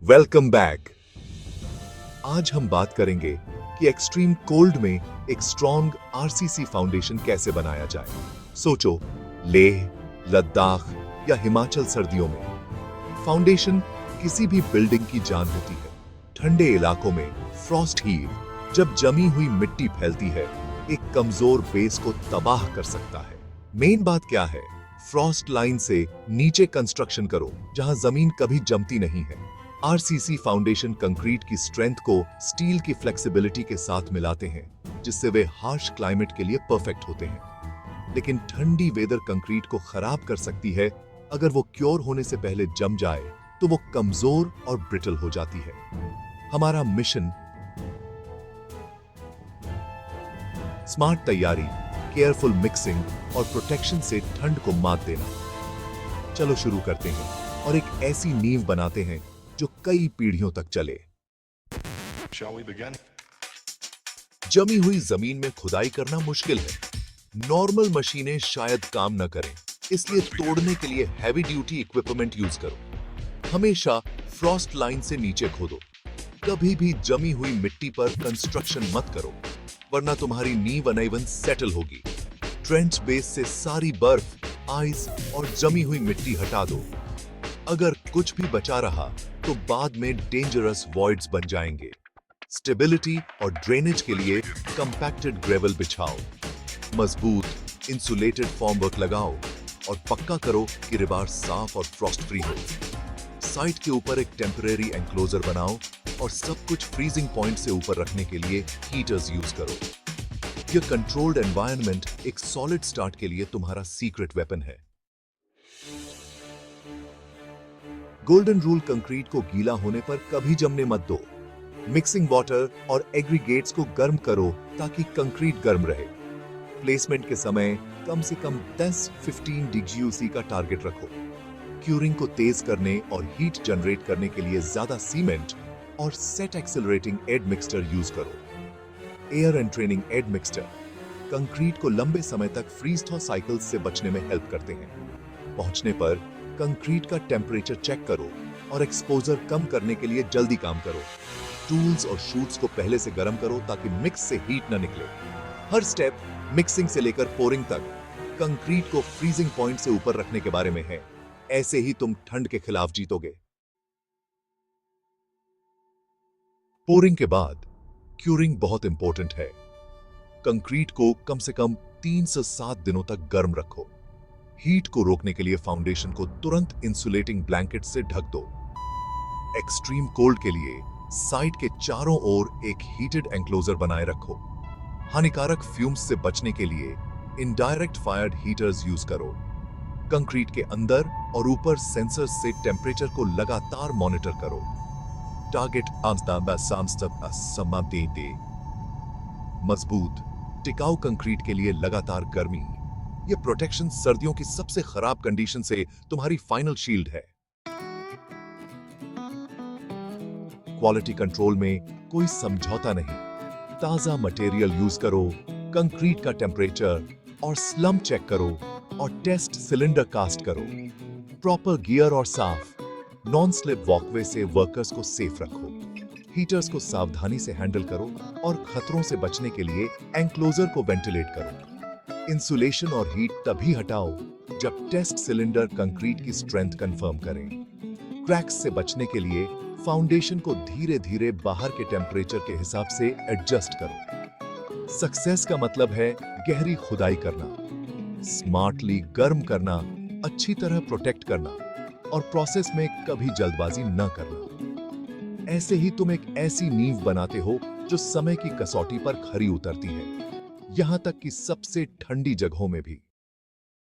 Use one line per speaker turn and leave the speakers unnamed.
Welcome back. आज हम बात करेंगे कि एक्सट्रीम कोल्ड में एक स्ट्रॉन्ग आरसीसी फाउंडेशन कैसे बनाया जाए। सोचो, लेह, लद्दाख या हिमाचल सर्दियों में फाउंडेशन किसी भी बिल्डिंग की जान होती है। ठंडे इलाकों में फ्रॉस्ट हीव, जब जमी हुई मिट्टी फैलती है, एक कमजोर बेस को तबाह कर सकता है। मेन बात क्या है? फ्रॉस्ट लाइन से नीचे कंस्ट्रक्शन करो जहां जमीन कभी जमती नहीं है। आरसीसी फाउंडेशन कंक्रीट की स्ट्रेंथ को स्टील की फ्लेक्सिबिलिटी के साथ मिलाते हैं, जिससे वे हार्श क्लाइमेट के लिए परफेक्ट होते हैं। लेकिन ठंडी वेदर कंक्रीट को खराब कर सकती है। अगर वो क्योर होने से पहले जम जाए तो वो कमजोर और ब्रिटल हो जाती है। हमारा मिशन स्मार्ट तैयारी, केयरफुल मिक्सिंग और प्रोटेक्शन से ठंड को मात देना। चलो शुरू करते हैं और एक ऐसी नींव बनाते हैं जो कई पीढ़ियों तक चले।
Shall we begin?
जमी हुई जमीन में खुदाई करना मुश्किल है। नॉर्मल मशीनें शायद काम न करें, इसलिए तोड़ने के लिए हैवी ड्यूटी इक्विपमेंट यूज करो। हमेशा फ्रॉस्ट लाइन से नीचे खोदो। कभी भी जमी हुई मिट्टी पर कंस्ट्रक्शन मत करो, वरना तुम्हारी नींव अनइवन सेटल होगी। ट्रेंच बेस से सारी बर्फ, आइस और जमी हुई मिट्टी हटा दो। अगर कुछ भी बचा रहा तो बाद में डेंजरस वॉइड्स बन जाएंगे। स्टेबिलिटी और ड्रेनेज के लिए कंपैक्टेड ग्रेवल बिछाओ। मजबूत इंसुलेटेड फॉर्मवर्क लगाओ और पक्का करो कि रिबार साफ और फ्रॉस्ट फ्री हो। साइट के ऊपर एक टेम्परेरी एंक्लोजर बनाओ और सब कुछ फ्रीजिंग पॉइंट से ऊपर रखने के लिए हीटर्स यूज करो। यह कंट्रोल्ड एनवायरनमेंट एक सॉलिड स्टार्ट के लिए तुम्हारा सीक्रेट वेपन है। गोल्डन रूल कंक्रीट को गीला होने पर कभी जमने मत दो। मिक्सिंग वाटर और एग्रीगेट्स को गर्म करो ताकि कंक्रीट गर्म रहे। प्लेसमेंट के समय कम से कम 10-15 DGUC का टारगेट रखो। क्यूरिंग को तेज करने और हीट जनरेट करने के लिए ज्यादा सीमेंट और set accelerating admixture use करो। Air entraining admixture concrete को लंबे समय तक फ्रीज थॉ साइकिल्स से बचने में हेल्प करते हैं। पहुंचने पर कंक्रीट का टेम्परेचर चेक करो और एक्सपोजर कम करने के लिए जल्दी काम करो। टूल्स और शूट्स को पहले से गर्म करो ताकि मिक्स से हीट न निकले। हर स्टेप, मिक्सिंग से लेकर पोरिंग तक, कंक्रीट को फ्रीजिंग पॉइंट से ऊपर रखने के बारे में है। ऐसे ही तुम ठंड के खिलाफ जीतोगे। पोरिंग के बाद क्यूरिंग बहुत इंपॉर्टेंट है। कंक्रीट को कम से कम 3 से 7 दिनों तक गर्म रखो। हीट को रोकने के लिए फाउंडेशन को तुरंत इंसुलेटिंग ब्लैंकेट से ढक दो। एक्सट्रीम कोल्ड के लिए साइट के चारों ओर एक हीटेड एंक्लोजर बनाए रखो। हानिकारक फ्यूम्स से बचने के लिए इनडायरेक्ट फायर्ड हीटर्स यूज करो। कंक्रीट के अंदर और ऊपर सेंसर्स से टेम्परेचर को लगातार मॉनिटर करो। टारगेट मजबूत, टिकाऊ कंक्रीट के लिए लगातार गर्मी। यह प्रोटेक्शन सर्दियों की सबसे खराब कंडीशन से तुम्हारी फाइनल शील्ड है। क्वालिटी कंट्रोल में कोई समझौता नहीं। ताजा मटेरियल यूज करो, कंक्रीट का टेम्परेचर और स्लम चेक करो और टेस्ट सिलेंडर कास्ट करो। प्रॉपर गियर और साफ नॉन स्लिप वॉकवे से वर्कर्स को सेफ रखो। हीटर्स को सावधानी से हैंडल करो और खतरों से बचने के लिए एंक्लोजर को वेंटिलेट करो। इंसुलेशन और हीट तभी हटाओ जब टेस्ट सिलेंडर कंक्रीट की स्ट्रेंथ कंफर्म करें। क्रैक्स से बचने के लिए फाउंडेशन को धीरे धीरे बाहर के टेम्परेचर के हिसाब से एडजस्ट करो। सक्सेस का मतलब है गहरी खुदाई करना, स्मार्टली गर्म करना, अच्छी तरह प्रोटेक्ट करना और प्रोसेस में कभी जल्दबाजी न करना। ऐसे ही तुम एक ऐसी नींव बनाते हो जो समय की कसौटी पर खरी उतरती है, यहां तक कि सबसे ठंडी जगहों में भी।